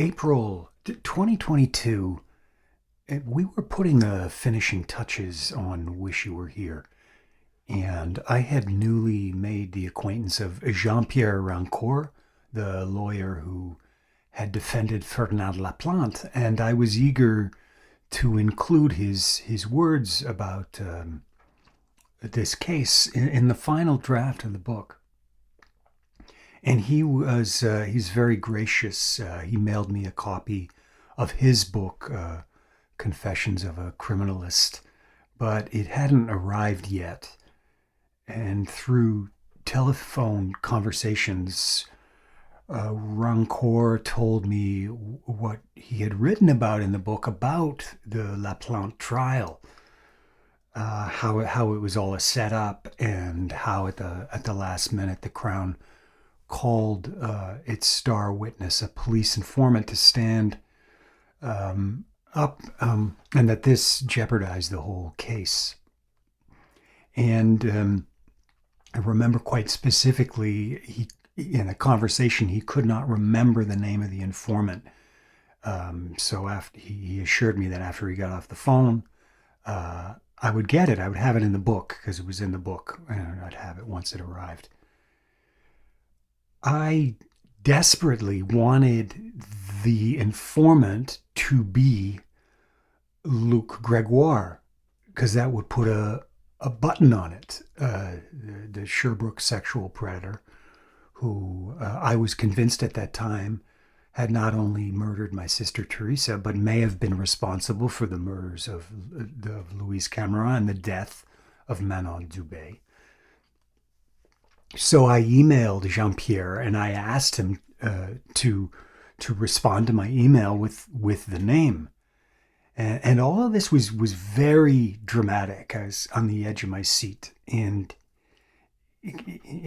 April 2022, we were putting the finishing touches on Wish You Were Here, and I had newly made the acquaintance of Jean-Pierre Rancourt, the lawyer who had defended Ferdinand Laplante, and I was eager to include his words about this case in the final draft of the book. And he's very gracious. He mailed me a copy of his book, Confessions of a Criminalist, but it hadn't arrived yet. And through telephone conversations, Rancourt told me what he had written about in the book about the Laplante trial, how it was all a setup, and how at the last minute the Crown called its star witness, a police informant, to stand up, and that this jeopardized the whole case. And I remember quite specifically, in a conversation, he could not remember the name of the informant. So after he assured me that after he got off the phone, I would get it. I would have it in the book because it was in the book, and I'd have it once it arrived. I desperately wanted the informant to be Luc Gregoire, because that would put a button on it. The Sherbrooke sexual predator, who I was convinced at that time had not only murdered my sister Teresa, but may have been responsible for the murders of Louise Camera and the death of Manon Dubé. So I emailed Jean-Pierre and I asked him to respond to my email with the name. And all of this was very dramatic. I was on the edge of my seat. And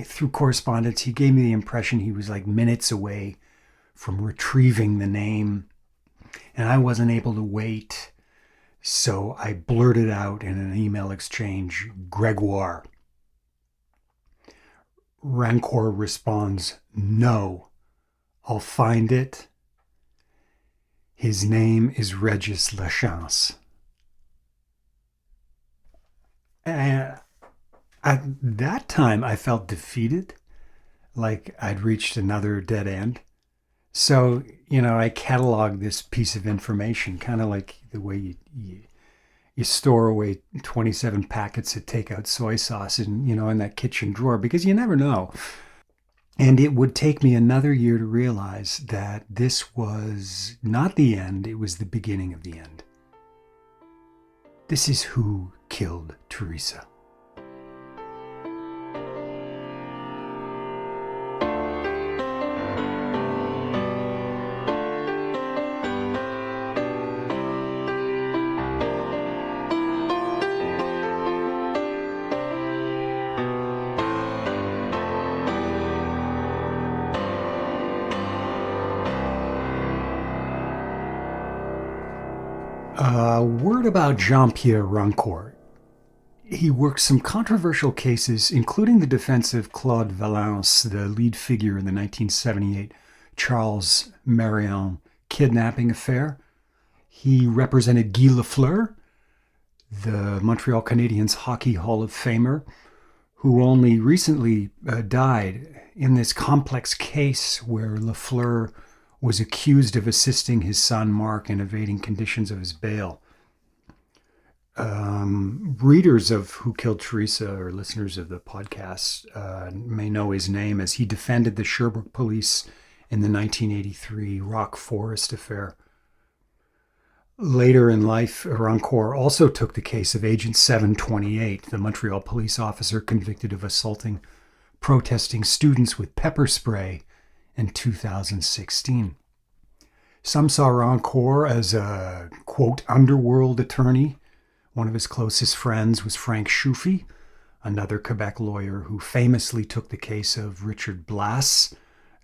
through correspondence, he gave me the impression he was like minutes away from retrieving the name. And I wasn't able to wait. So I blurted out in an email exchange, Gregoire. Rancourt responds, "No, I'll find it. His name is Régis Lachance." And at that time, I felt defeated, like I'd reached another dead end. So, I cataloged this piece of information, kind of like the way you store away 27 packets of takeout soy sauce in that kitchen drawer, because you never know. And it would take me another year to realize that this was not the end, it was the beginning of the end. This is who killed Teresa. A word about Jean-Pierre Rancourt. He worked some controversial cases, including the defense of Claude Valence, the lead figure in the 1978 Charles Marion kidnapping affair. He represented Guy Lafleur, the Montreal Canadiens Hockey Hall of Famer, who only recently died in this complex case where Lafleur was accused of assisting his son Mark in evading conditions of his bail. Readers of Who Killed Teresa, or listeners of the podcast, may know his name, as he defended the Sherbrooke police in the 1983 Rock Forest affair. Later in life, Rancourt also took the case of Agent 728, the Montreal police officer convicted of assaulting protesting students with pepper spray in 2016. Some saw Rancourt as a, quote, underworld attorney. One of his closest friends was Frank Schuffy, another Quebec lawyer who famously took the case of Richard Blas,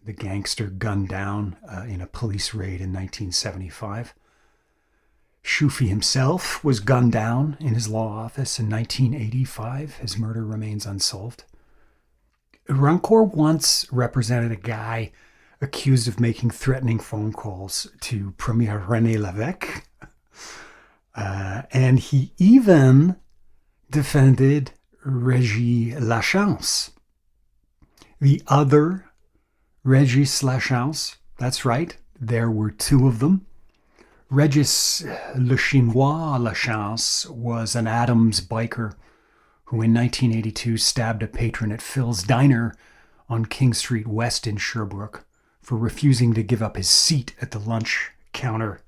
the gangster gunned down in a police raid in 1975. Schuffy himself was gunned down in his law office in 1985. His murder remains unsolved. Rancourt once represented a guy accused of making threatening phone calls to Premier René Lévesque. And he even defended Régis Lachance. The other Régis Lachance, that's right, there were two of them. Régis Le Chinois Lachance was an Adams biker who in 1982 stabbed a patron at Phil's Diner on King Street West in Sherbrooke for refusing to give up his seat at the lunch counter.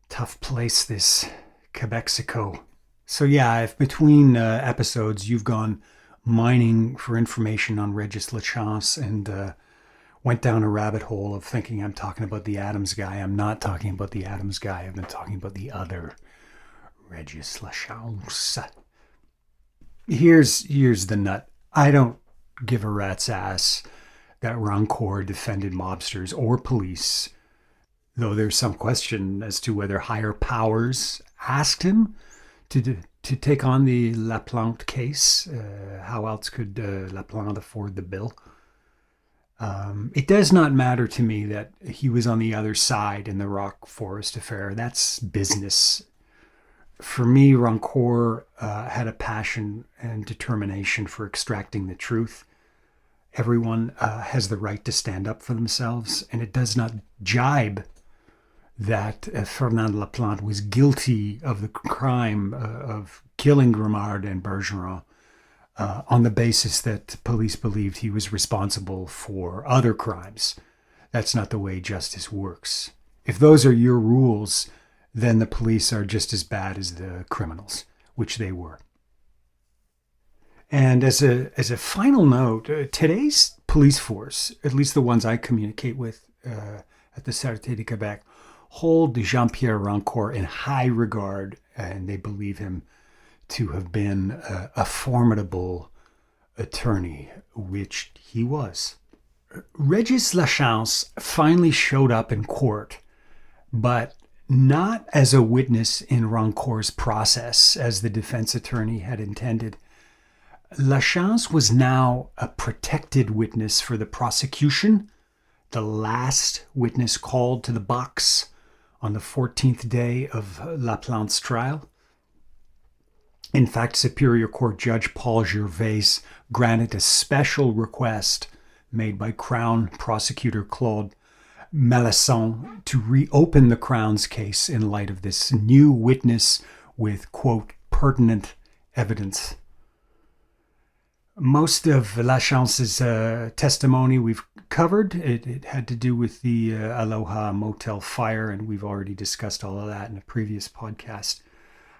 Tough place, this Quebexico. So yeah, if between episodes you've gone mining for information on Régis Lachance and went down a rabbit hole of thinking I'm talking about the Adams guy, I'm not talking about the Adams guy. I've been talking about the other Régis Lachance. Here's the nut. I don't give a rat's ass that Rancourt defended mobsters or police, though there's some question as to whether higher powers asked him to take on the Laplante case. How else could Laplante afford the bill? It does not matter to me that he was on the other side in the Rock Forest affair. That's business. For me, Rancourt had a passion and determination for extracting the truth. Everyone has the right to stand up for themselves, and it does not jibe that Fernand Laplante was guilty of the crime of killing Grimard and Bergeron on the basis that police believed he was responsible for other crimes. That's not the way justice works. If those are your rules, then the police are just as bad as the criminals, which they were. And as a final note, today's police force, at least the ones I communicate with at the Sûreté de Québec, hold Jean-Pierre Rancourt in high regard, and they believe him to have been a formidable attorney, which he was. Régis Lachance finally showed up in court, but not as a witness in Rancourt's process, as the defense attorney had intended. Lachance was now a protected witness for the prosecution, the last witness called to the box on the 14th day of Laplante's trial. In fact, Superior Court Judge Paul Gervais granted a special request made by Crown Prosecutor Claude Melanson to reopen the Crown's case in light of this new witness with, quote, pertinent evidence. Most of Lachance's testimony we've covered. It had to do with the Aloha Motel fire, and we've already discussed all of that in a previous podcast.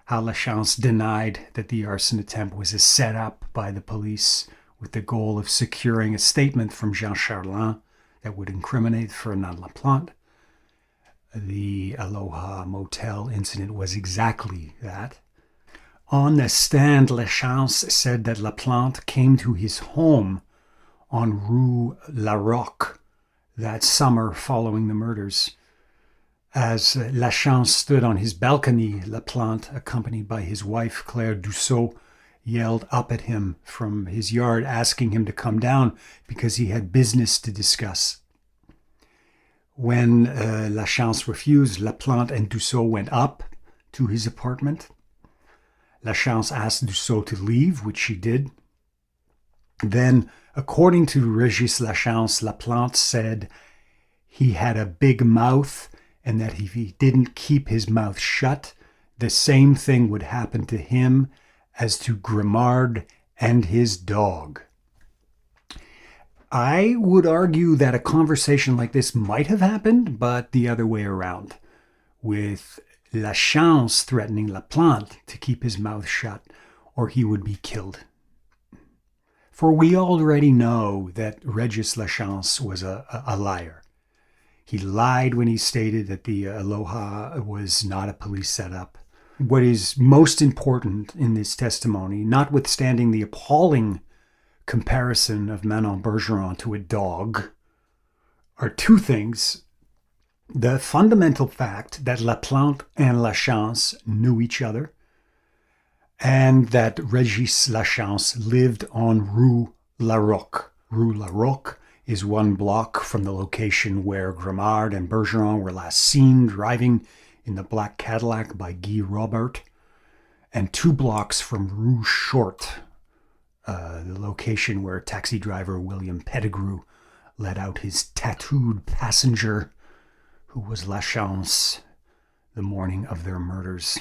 How Lachance denied that the arson attempt was a setup by the police with the goal of securing a statement from Jean Charland that would incriminate Fernand Laplante. The Aloha Motel incident was exactly that. On the stand, Lachance said that Laplante came to his home on Rue La Roque that summer following the murders. As Lachance stood on his balcony, Laplante, accompanied by his wife Claire Dussault, yelled up at him from his yard, asking him to come down because he had business to discuss. When Lachance refused, Laplante and Dussault went up to his apartment. Lachance asked Dussault to leave, which she did. Then, according to Régis Lachance, Laplante said he had a big mouth and that if he didn't keep his mouth shut, the same thing would happen to him as to Grimard and his dog. I would argue that a conversation like this might have happened, but the other way around, with Lachance threatening Laplante to keep his mouth shut or he would be killed. For we already know that Régis Lachance was a liar. He lied when he stated that the Aloha was not a police setup. What is most important in this testimony, notwithstanding the appalling comparison of Manon Bergeron to a dog, are two things. The fundamental fact that Laplante and Lachance knew each other, and that Régis Lachance lived on Rue La Roque. Rue La Roque is 1 block from the location where Gramard and Bergeron were last seen driving in the black Cadillac by Guy Robert, and 2 blocks from Rue Short, the location where taxi driver William Pettigrew let out his tattooed passenger, who was Lachance, the morning of their murders.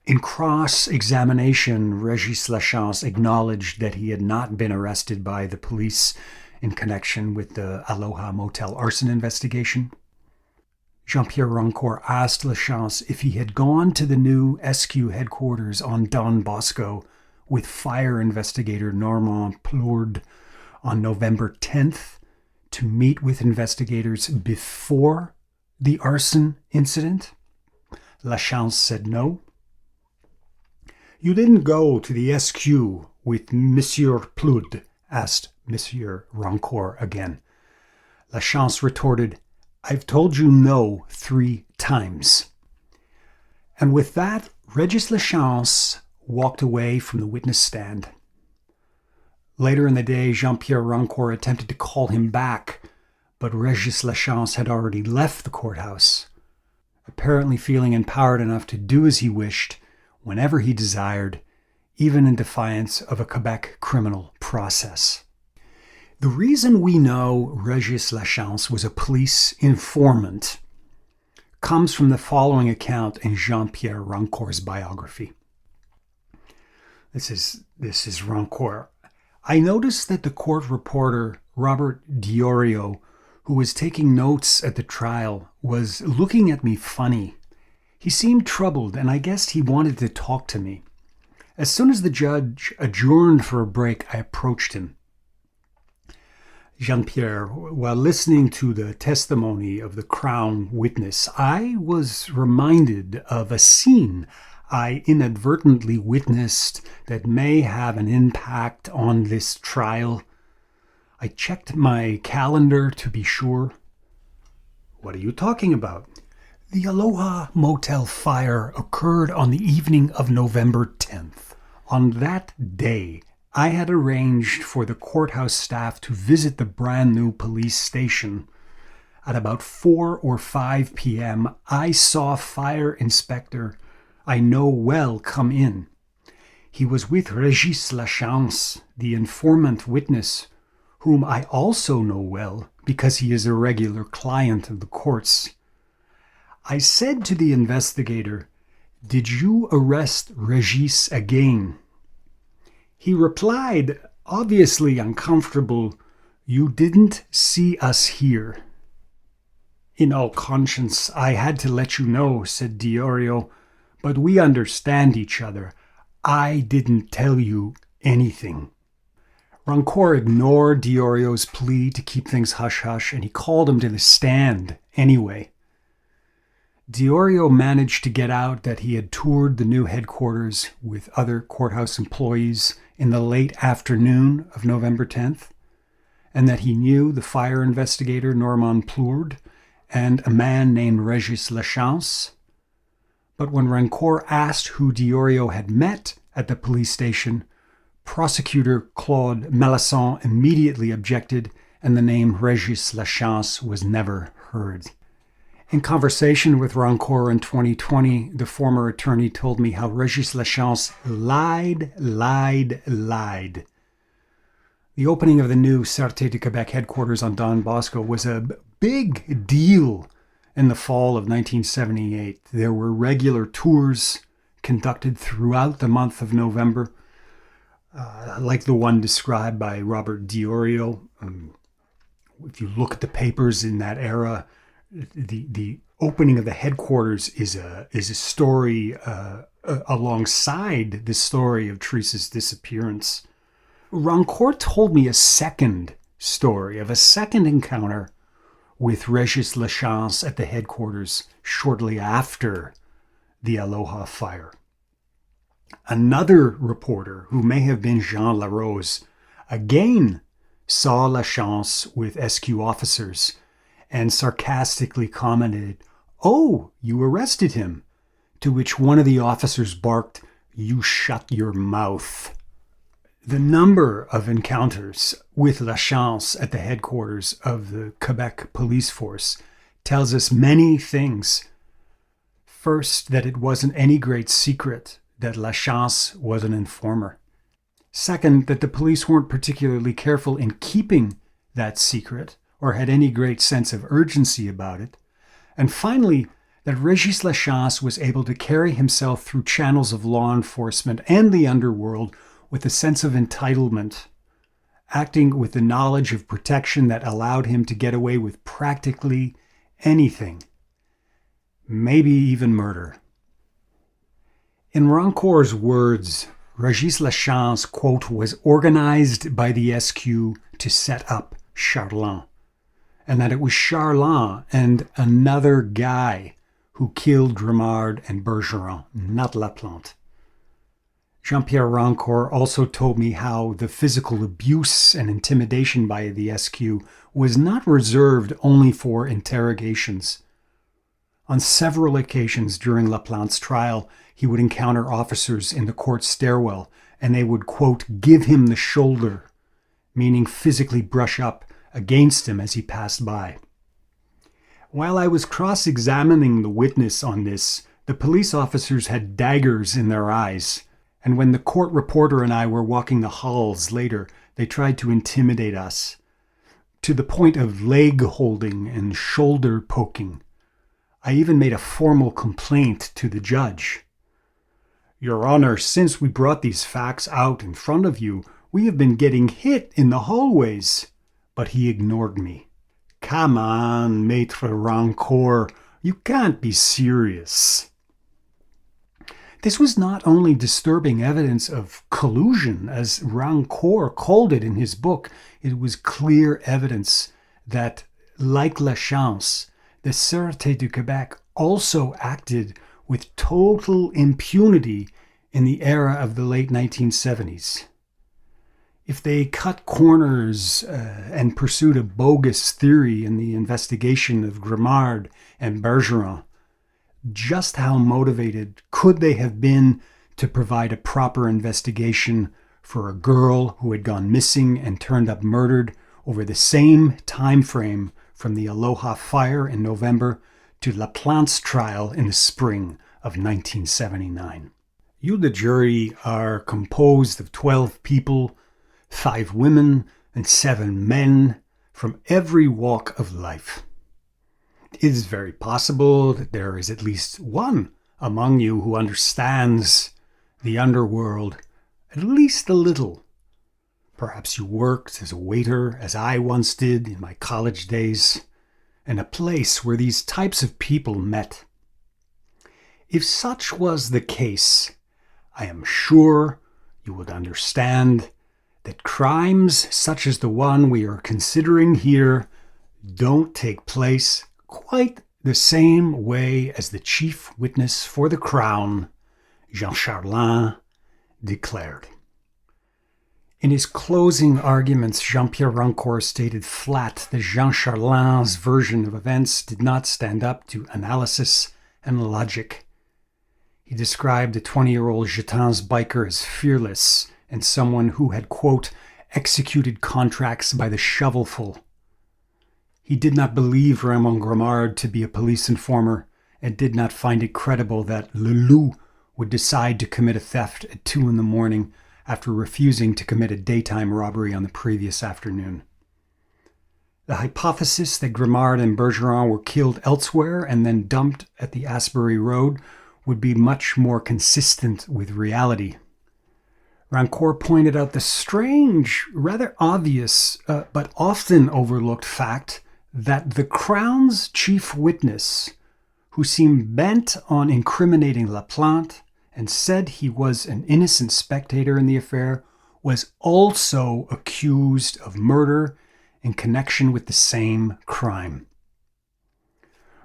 In cross-examination, Régis Lachance acknowledged that he had not been arrested by the police in connection with the Aloha Motel arson investigation. Jean-Pierre Rancourt asked Lachance if he had gone to the new SQ headquarters on Don Bosco with fire investigator Normand Plourde on November 10th to meet with investigators before the arson incident. Lachance said no. "You didn't go to the SQ with Monsieur Plourde?" asked Monsieur Rancourt again. Lachance retorted, "I've told you no 3 times. And with that, Régis Lachance walked away from the witness stand. Later in the day, Jean-Pierre Rancourt attempted to call him back, but Régis Lachance had already left the courthouse, apparently feeling empowered enough to do as he wished, whenever he desired, even in defiance of a Quebec criminal process. The reason we know Régis Lachance was a police informant comes from the following account in Jean-Pierre Rancourt's biography. This is Rancourt. "I noticed that the court reporter, Robert Diorio, who was taking notes at the trial, was looking at me funny. He seemed troubled, and I guessed he wanted to talk to me. As soon as the judge adjourned for a break, I approached him." Jean-Pierre, while listening to the testimony of the Crown witness, I was reminded of a scene I inadvertently witnessed that may have an impact on this trial. I checked my calendar to be sure. "What are you talking about?" "The Aloha Motel fire occurred on the evening of November 10th. On that day, I had arranged for the courthouse staff to visit the brand new police station. At about 4 or 5 p.m., I saw Fire Inspector I know well come in. He was with Régis Lachance, the informant witness, whom I also know well because he is a regular client of the courts. I said to the investigator, 'Did you arrest Régis again?' He replied, obviously uncomfortable, 'You didn't see us here.' In all conscience, I had to let you know," said Diorio, "but we understand each other. I didn't tell you anything." Rancourt ignored Diorio's plea to keep things hush-hush, and he called him to the stand anyway. Diorio managed to get out that he had toured the new headquarters with other courthouse employees in the late afternoon of November 10th, and that he knew the fire investigator Normand Plourde and a man named Régis Lachance. But when Rancourt asked who Diorio had met at the police station, Prosecutor Claude Melasson immediately objected, and the name Régis Lachance was never heard. In conversation with Rancourt in 2020, the former attorney told me how Régis Lachance lied. The opening of the new Sûreté du Québec headquarters on Don Bosco was a big deal in the fall of 1978. There were regular tours conducted throughout the month of November, like the one described by Robert Diorio. If you look at the papers in that era, the opening of the headquarters is a story alongside the story of Teresa's disappearance. Rancourt told me a second story of a second encounter with Régis Lachance at the headquarters shortly after the Aloha fire. Another reporter, who may have been Jean Larose, again saw Lachance with SQ officers and sarcastically commented, "Oh, you arrested him," to which one of the officers barked, "You shut your mouth." The number of encounters with Lachance at the headquarters of the Quebec police force tells us many things. First, that it wasn't any great secret that Lachance was an informer. Second, that the police weren't particularly careful in keeping that secret or had any great sense of urgency about it. And finally, that Régis Lachance was able to carry himself through channels of law enforcement and the underworld with a sense of entitlement, acting with the knowledge of protection that allowed him to get away with practically anything, maybe even murder. In Rancour's words, Régis Lachance, quote, was organized by the SQ to set up Charland, and that it was Charland and another guy who killed Grimard and Bergeron, not Laplante. Jean-Pierre Rancour also told me how the physical abuse and intimidation by the SQ was not reserved only for interrogations. On several occasions during Laplante's trial, he would encounter officers in the court stairwell, and they would, quote, give him the shoulder, meaning physically brush up against him as he passed by. While I was cross-examining the witness on this, the police officers had daggers in their eyes, and when the court reporter and I were walking the halls later, they tried to intimidate us, to the point of leg holding and shoulder poking. I even made a formal complaint to the judge. Your Honor, since we brought these facts out in front of you, we have been getting hit in the hallways. But he ignored me. Come on, Maître Rancour, you can't be serious. This was not only disturbing evidence of collusion, as Rancour called it in his book, it was clear evidence that, like Lachance, the Sûreté du Québec also acted with total impunity in the era of the late 1970s. If they cut corners and pursued a bogus theory in the investigation of Grimard and Bergeron, just how motivated could they have been to provide a proper investigation for a girl who had gone missing and turned up murdered over the same time frame from the Aloha fire in November to Laplante's trial in the spring of 1979? You, the jury, are composed of 12 people, 5 women and 7 men from every walk of life. It is very possible that there is at least one among you who understands the underworld at least a little. Perhaps you worked as a waiter, as I once did in my college days, in a place where these types of people met. If such was the case, I am sure you would understand that crimes such as the one we are considering here don't take place quite the same way as the chief witness for the Crown, Jean Charland, declared. In his closing arguments, Jean-Pierre Rancour stated flat that Jean Charland's version of events did not stand up to analysis and logic. He described the 20-year-old Jetan's biker as fearless and someone who had, quote, executed contracts by the shovelful. He did not believe Raymond Grimard to be a police informer and did not find it credible that Le Loup would decide to commit a theft at 2 a.m. after refusing to commit a daytime robbery on the previous afternoon. The hypothesis that Grimard and Bergeron were killed elsewhere and then dumped at the Asbury Road would be much more consistent with reality. Rancour pointed out the strange, rather obvious, but often overlooked fact that the Crown's chief witness, who seemed bent on incriminating Laplante and said he was an innocent spectator in the affair, was also accused of murder in connection with the same crime.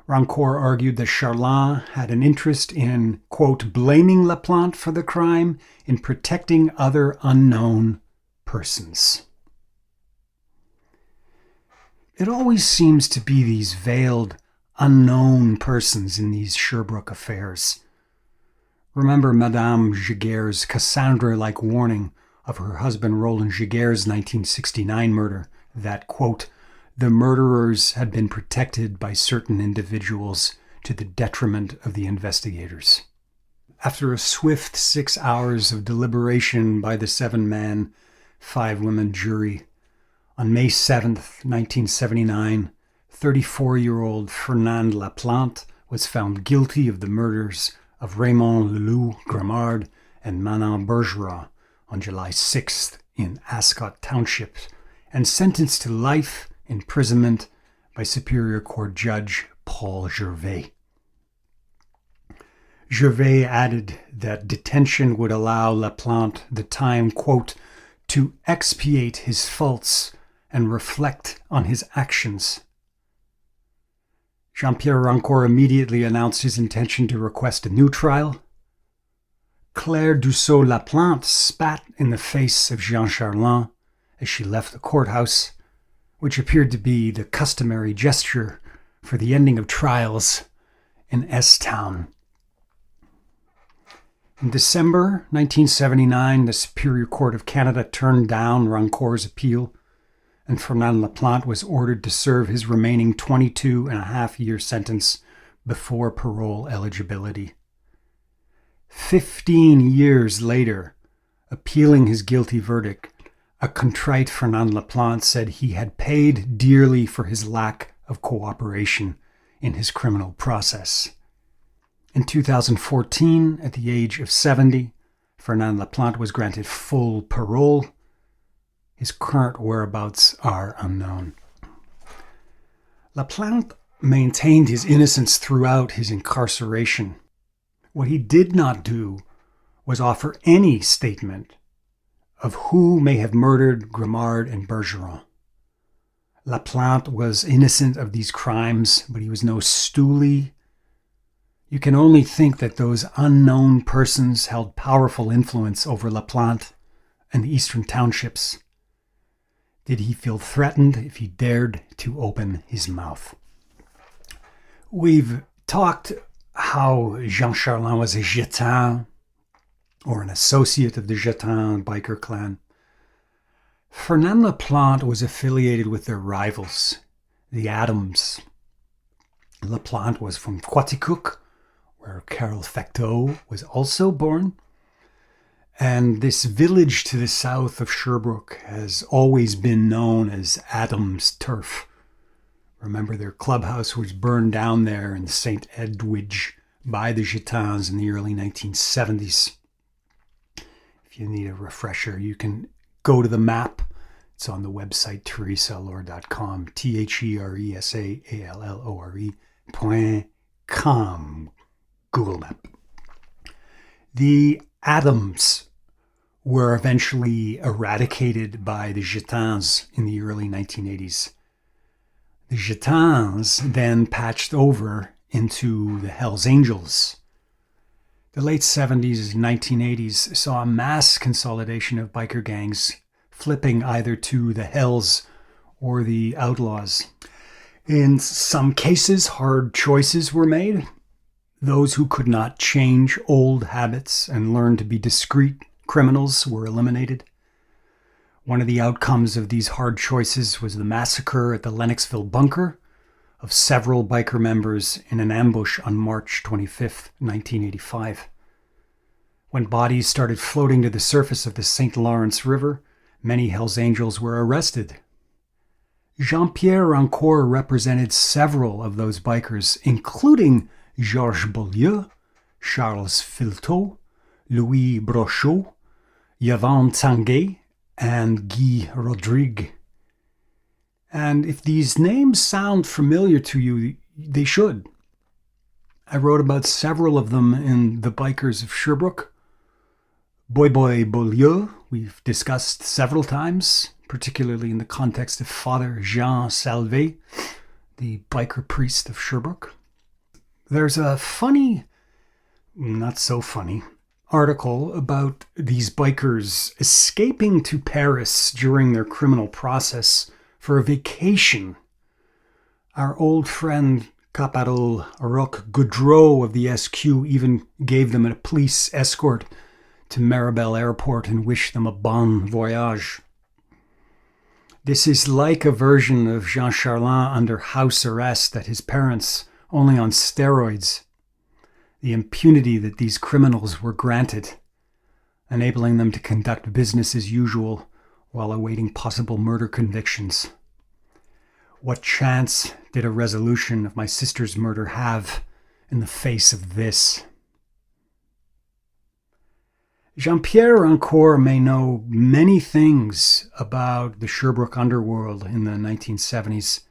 Rancour argued that Charland had an interest in, quote, blaming Laplante for the crime in protecting other unknown persons. It always seems to be these veiled, unknown persons in these Sherbrooke affairs. Remember Madame Giguère's Cassandra-like warning of her husband Roland Giguère's 1969 murder that, quote, the murderers had been protected by certain individuals to the detriment of the investigators. After a swift 6 hours of deliberation by the 7-man, 5-woman jury, on May 7th, 1979, 34-year-old Fernand Laplante was found guilty of the murders of Raymond Leloup Grimard and Manon Bergeron on July 6th in Ascot Township and sentenced to life imprisonment by Superior Court Judge Paul Gervais. Gervais added that detention would allow Laplante the time, quote, to expiate his faults and reflect on his actions. Jean-Pierre Rancourt immediately announced his intention to request a new trial. Claire Dussault-Laplante spat in the face of Jean Charland as she left the courthouse, which appeared to be the customary gesture for the ending of trials in S-Town. In December 1979, the Superior Court of Canada turned down Rancourt's appeal, and Fernand Laplante was ordered to serve his remaining 22-and-a-half-year sentence before parole eligibility. 15 years later, appealing his guilty verdict, a contrite Fernand Laplante said he had paid dearly for his lack of cooperation in his criminal process. In 2014, at the age of 70, Fernand Laplante was granted full parole. His current whereabouts are unknown. Laplante maintained his innocence throughout his incarceration. What he did not do was offer any statement of who may have murdered Grimard and Bergeron. Laplante was innocent of these crimes, but he was no stoolie. You can only think that those unknown persons held powerful influence over Laplante and the eastern townships. Did he feel threatened if he dared to open his mouth? We've talked how Jean Charland was a Gitan, or an associate of the Gitan biker clan. Fernand Laplante was affiliated with their rivals, the Adams. Laplante was from Quaticook, where Carol Facteau was also born. And this village to the south of Sherbrooke has always been known as Adams Turf. Remember, their clubhouse was burned down there in St. Edwidge by the Gitans in the early 1970s. If you need a refresher, you can go to the map. It's on the website theresaallore.com, theresaallore.com, Google Map. The Adams were eventually eradicated by the Gitans in the early 1980s. The Gitans then patched over into the Hells Angels. The late 70s and 1980s saw a mass consolidation of biker gangs, flipping either to the Hells or the Outlaws. In some cases, hard choices were made. Those who could not change old habits and learn to be discreet criminals were eliminated. One of the outcomes of these hard choices was the massacre at the Lennoxville bunker of several biker members in an ambush on March 25, 1985. When bodies started floating to the surface of the St. Lawrence River, many Hells Angels were arrested. Jean-Pierre Rancourt represented several of those bikers, including Georges Beaulieu, Charles Filteau, Louis Brochot, Yvon Tanguay, and Guy Rodrigue. And if these names sound familiar to you, they should. I wrote about several of them in The Bikers of Sherbrooke. Boy Beaulieu, we've discussed several times, particularly in the context of Father Jean Salvé, the biker priest of Sherbrooke. There's a funny, not so funny, article about these bikers escaping to Paris during their criminal process for a vacation. Our old friend Caparol Roch Goudreau of the SQ even gave them a police escort to Maribel Airport and wish them a bon voyage. This is like a version of Jean Charlin under house arrest at his parents', only on steroids. The impunity that these criminals were granted, enabling them to conduct business as usual while awaiting possible murder convictions. What chance did a resolution of my sister's murder have in the face of this? Jean-Pierre Rancourt may know many things about the Sherbrooke underworld in the 1970s,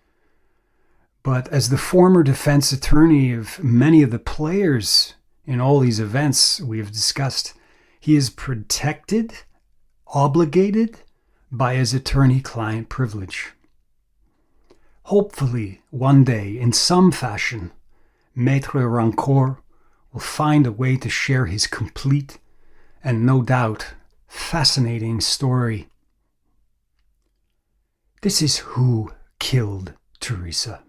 but as the former defense attorney of many of the players in all these events we have discussed, he is protected, obligated by his attorney-client privilege. Hopefully, one day, in some fashion, Maître Rancourt will find a way to share his complete and no doubt fascinating story. This is who killed Teresa.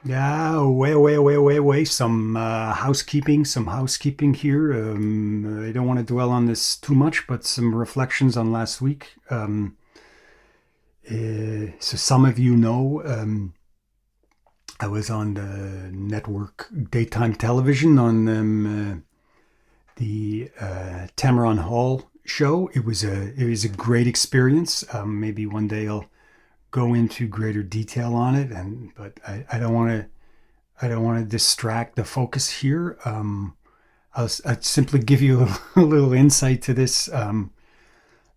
Yeah, wait. Some housekeeping here. I don't want to dwell on this too much, but some reflections on last week. So some of you know, I was on the network daytime television on the Tamron Hall show. It was a great experience. Maybe one day I'll go into greater detail on it, but I don't want to distract the focus here. I'll simply give you a little insight to this.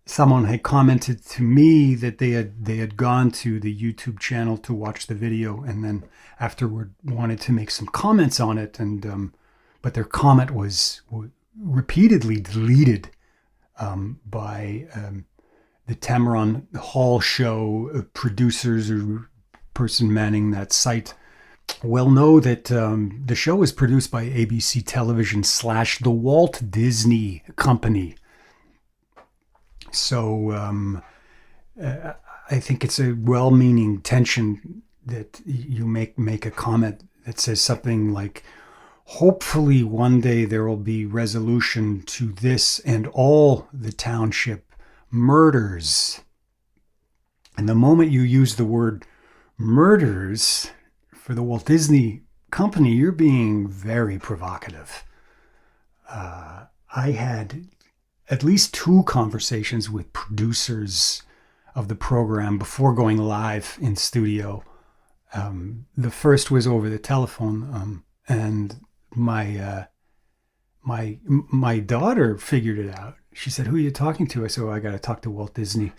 Someone had commented to me that they had gone to the YouTube channel to watch the video, and then afterward wanted to make some comments on it, but their comment was repeatedly deleted by the Tamron Hall show producers or person manning that site. Well, know that the show is produced by ABC Television / the Walt Disney Company. So I think it's a well-meaning tension that you make a comment that says something like, hopefully one day there will be resolution to this and all the township murders. And the moment you use the word murders for the Walt Disney Company, you're being very provocative. I had at least 2 conversations with producers of the program before going live in studio. The first was over the telephone, and my daughter figured it out. She said, "Who are you talking to?" I said, "Oh, I got to talk to Walt Disney."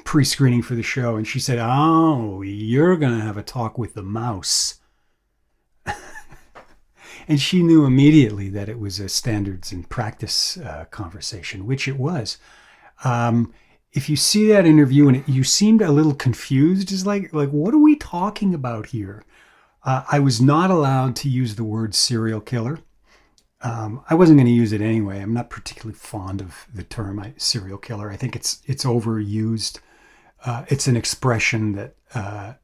Pre-screening for the show, and she said, "Oh, you're gonna have a talk with the mouse." And she knew immediately that it was a standards and practice conversation, which it was. If you see that interview and you seemed a little confused, it's like what are we talking about here? I was not allowed to use the word serial killer. I wasn't going to use it anyway. I'm not particularly fond of the term serial killer. I think it's overused. It's an expression that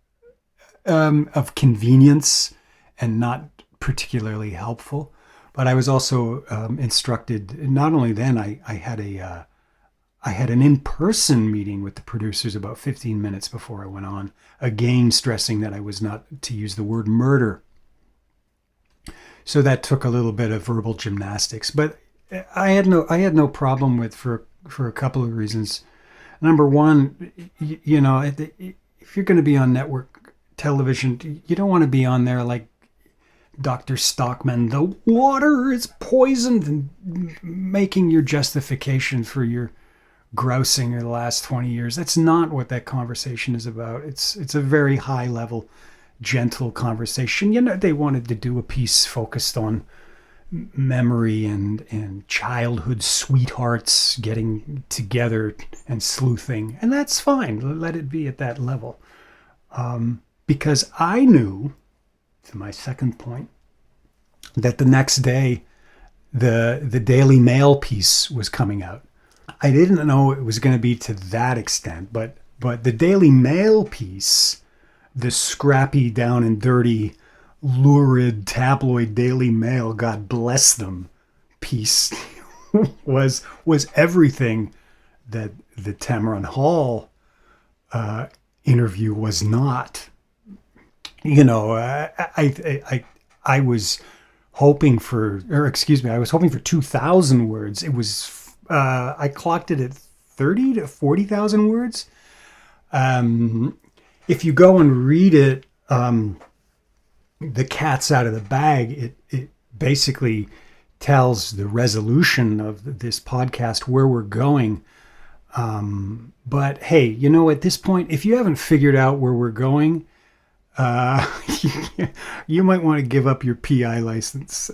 of convenience and not particularly helpful. But I was also instructed. Not only then, I had an in-person meeting with the producers about 15 minutes before I went on, again stressing that I was not to use the word murder. So that took a little bit of verbal gymnastics, but I had no problem with for a couple of reasons. Number one, if you're going to be on network television, you don't want to be on there like Dr. Stockman, the water is poisoned, and making your justification for your grousing in the last 20 years. That's not what that conversation is about. It's a very high level, gentle conversation. They wanted to do a piece focused on memory and childhood sweethearts getting together and sleuthing, and that's fine. Let it be at that level, because I knew, to my second point, that the next day the Daily Mail piece was coming out. I didn't know it was going to be to that extent, but the Daily Mail piece, the scrappy, down and dirty lurid tabloid Daily Mail, God bless them, piece was everything that the Tamron Hall interview was not. You know, I was hoping for, or excuse me, I was hoping for 2,000 words. It was I clocked it at 30 to 40,000 words. If you go and read it, the cat's out of the bag. It basically tells the resolution of this podcast, where we're going. But hey, you know, at this point, if you haven't figured out where we're going, uh, you might want to give up your PI license.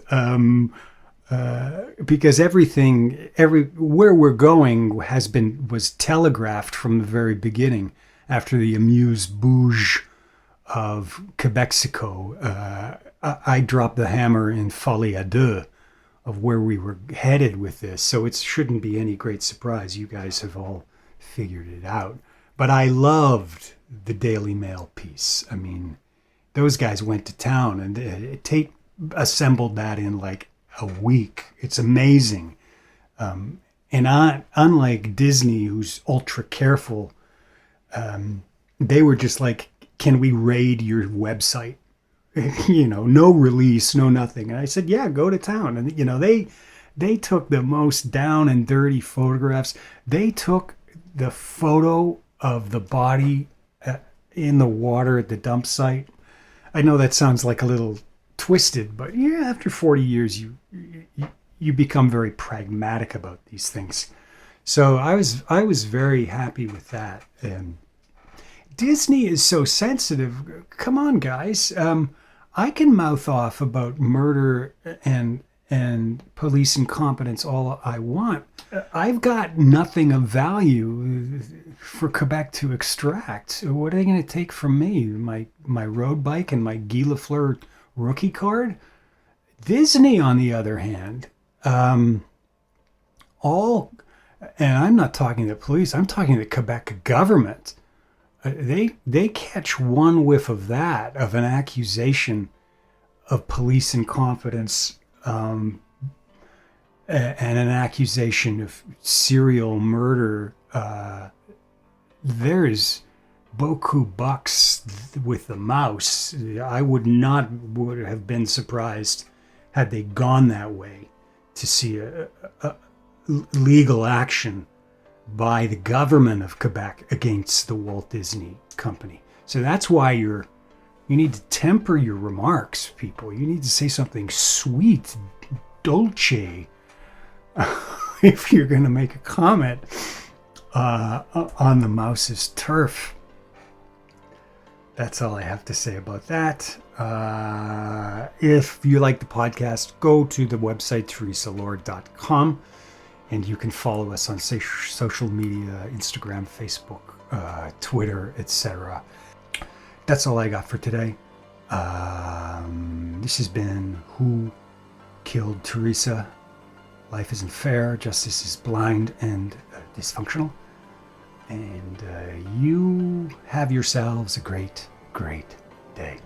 Because where we're going was telegraphed from the very beginning. After the amuse-bouche of Quebexico, I dropped the hammer in folie à deux of where we were headed with this. So it shouldn't be any great surprise. You guys have all figured it out. But I loved the Daily Mail piece. I mean, those guys went to town, and Tate assembled that in like a week. It's amazing. Unlike Disney, who's ultra careful, they were just like, can we raid your website? You know, no release, no nothing. And I said, yeah, go to town. And, you know, they took the most down and dirty photographs. They took the photo of the body in the water at the dump site. I know that sounds like a little twisted, but yeah, after 40 years, you become very pragmatic about these things. So I was very happy with that. And Disney is so sensitive. Come on, guys. I can mouth off about murder and police incompetence all I want. I've got nothing of value for Quebec to extract. What are they going to take from me? My road bike and my Guy Lafleur rookie card? Disney, on the other hand, and I'm not talking to the police, I'm talking to the Quebec government. They catch one whiff of that, of an accusation of police incompetence, and an accusation of serial murder. There is beaucoup bucks with the mouse. I would have been surprised had they gone that way to see a legal action by the government of Quebec against the Walt Disney Company. So that's why you need to temper your remarks, people. You need to say something sweet, dolce, if you're going to make a comment on the mouse's turf. That's all I have to say about that. If you like the podcast, go to the website teresalord.com. And you can follow us on social media, Instagram, Facebook, Twitter, etc. That's all I got for today. This has been Who Killed Teresa? Life isn't fair. Justice is blind and dysfunctional. And you have yourselves a great, great day.